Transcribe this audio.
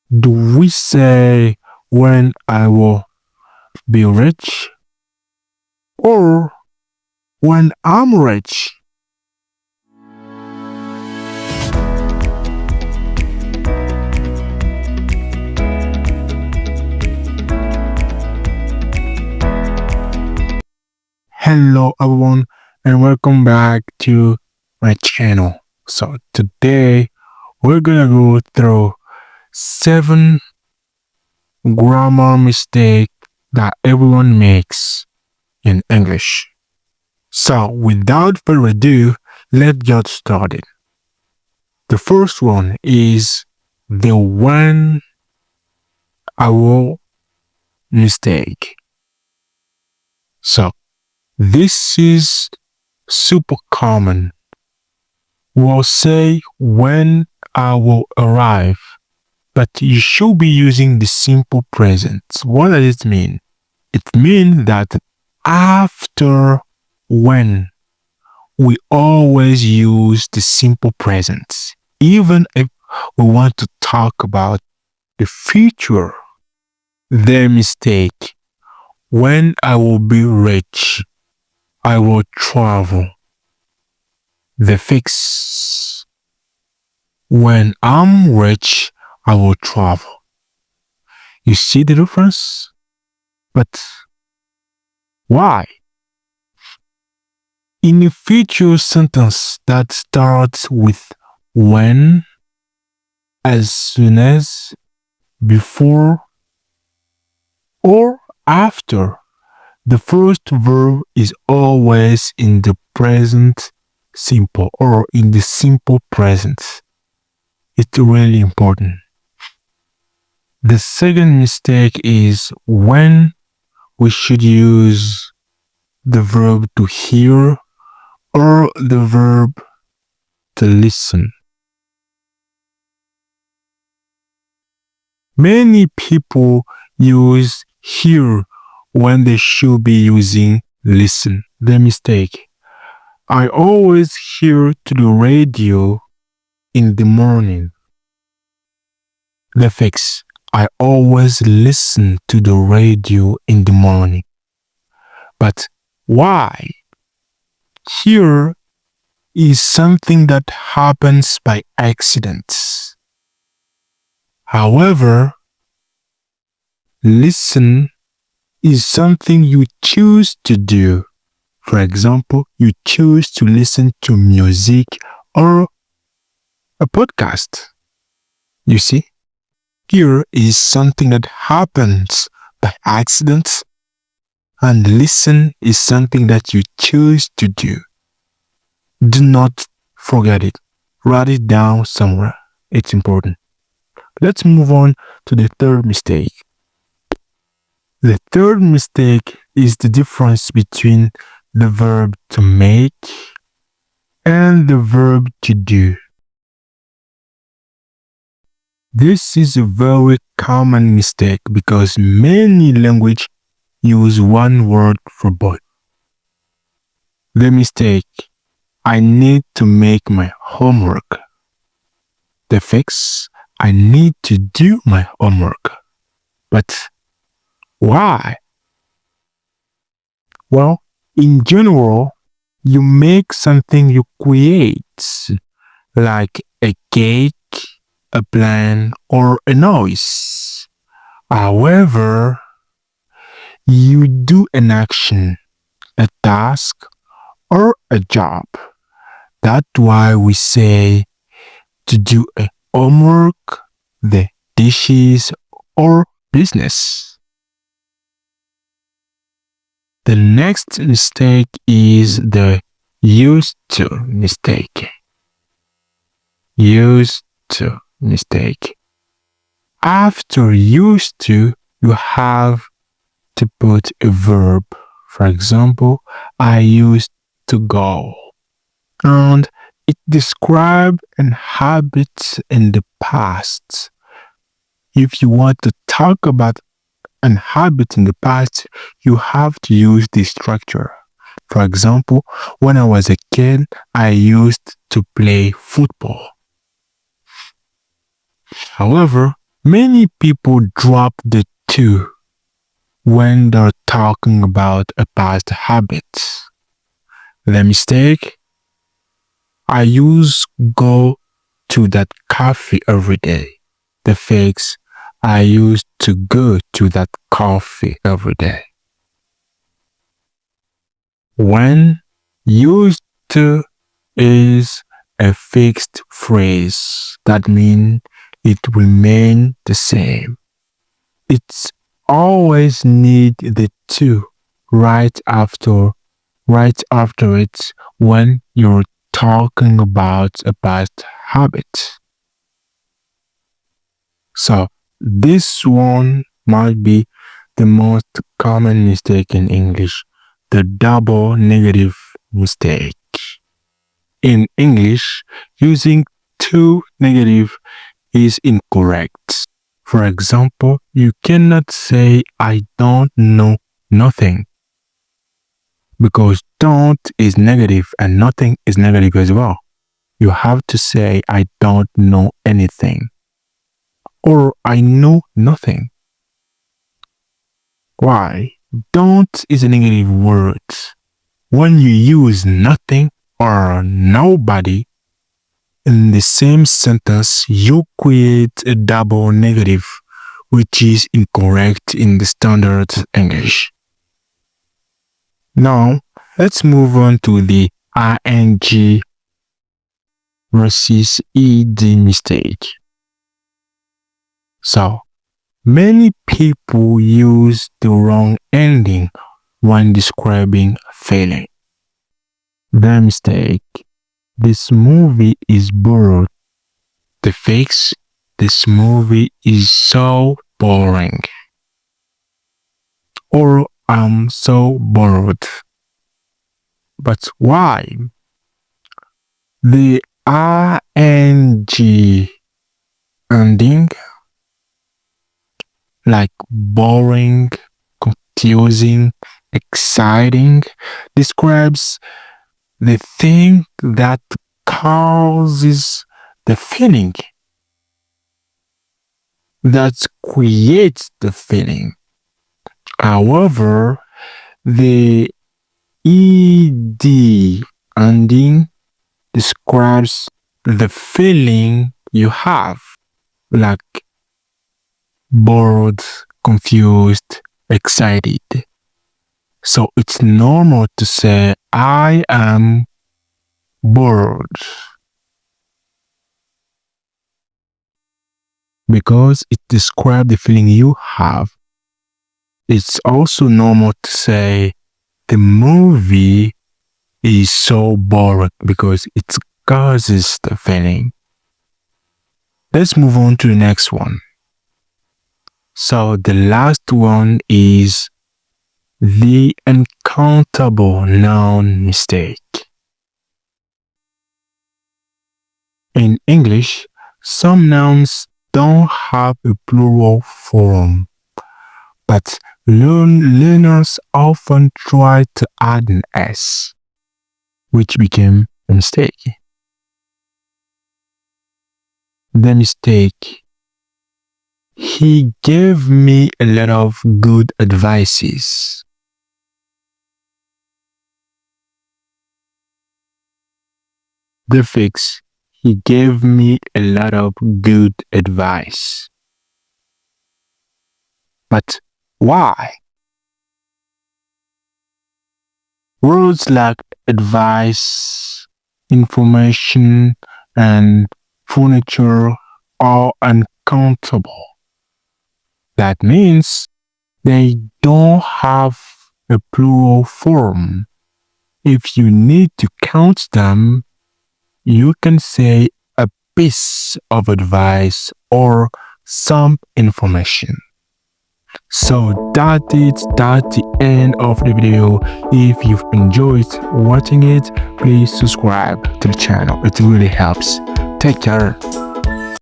Do we say when I will be rich or when I'm rich? Hello everyone and welcome back to my channel. So today we're gonna go through 7 grammar mistakes that everyone makes in English. So without further ado, let's get started. The first one is the when I will mistake. So this is super common. We'll say when I will arrive, but you should be using the simple present. What does it mean? It means that after when, we always use the simple present. Even if we want to talk about the future, their mistake. When I will be rich, I will travel. The fix. When I'm rich, I will travel. You see the difference? But why? In a future sentence that starts with when, as soon as, before, or after, the first verb is always in the present simple or in the simple present. It's really important. The second mistake is when we should use the verb to hear or the verb to listen. Many people use hear when they should be using listen. The mistake. I always hear to the radio in the morning. The fix. I always listen to the radio in the morning. But why? Hear is something that happens by accident. However, listen is something you choose to do. For example, you choose to listen to music or a podcast. You see, hear is something that happens by accident, and listen is something that you choose to do. Do not forget it. Write it down somewhere. It's important. Let's move on to the third mistake. The third mistake is the difference between the verb to make and the verb to do. This is a very common mistake because many languages use one word for both. The mistake, I need to make my homework. The fix, I need to do my homework. But why? Well, in general, you make something you create, like a cake, a plan, or a noise. However, you do an action, a task, or a job. That's why we say to do a homework, the dishes, or business. The next mistake is the used to mistake. Used to mistake. After used to, you have to put a verb. For example, I used to go. And it describes an habit in the past. If you want to talk about an habit in the past, you have to use this structure. For example, when I was a kid, I used to play football. However, Many people drop the to when they're talking about a past habit. The mistake: I use go to that cafe every day. The fix: I used to go to that coffee every day. When used to is a fixed phrase, that means it remains the same. It's always need the to right after it when you're talking about a past habit. So this one might be the most common mistake in English, the double negative mistake. In English, using to negative is incorrect. For example, you cannot say I don't know nothing, because don't is negative and nothing is negative as well. You have to say I don't know anything or I know nothing. Why? Don't is a negative word. When you use nothing or nobody in the same sentence, you create a double negative, which is incorrect in the standard English. Now, let's move on to the ing versus ed mistake. So, many people use the wrong ending when describing a feeling. The mistake: this movie is boring. The fix: this movie is so boring. Or I'm so bored. But why? The ing ending, like boring, confusing, exciting, describes the thing that causes the feeling, that creates the feeling. However, the ed ending describes the feeling you have, like bored, confused, excited. So it's normal to say I am bored, because it describes the feeling you have. It's also normal to say the movie is so boring, because it causes the feeling. Let's move on to the next one. So the last one is the uncountable noun mistake. In English, some nouns don't have a plural form, but learners often try to add an S, which became a mistake. The mistake: he gave me a lot of good advices. The fix: he gave me a lot of good advice. But why? Words like advice, information, and furniture are uncountable. That means they don't have a plural form. If you need to count them, you can say a piece of advice or some information. So that's the end of the video. If you've enjoyed watching it, please subscribe to the channel. It really helps. Take care.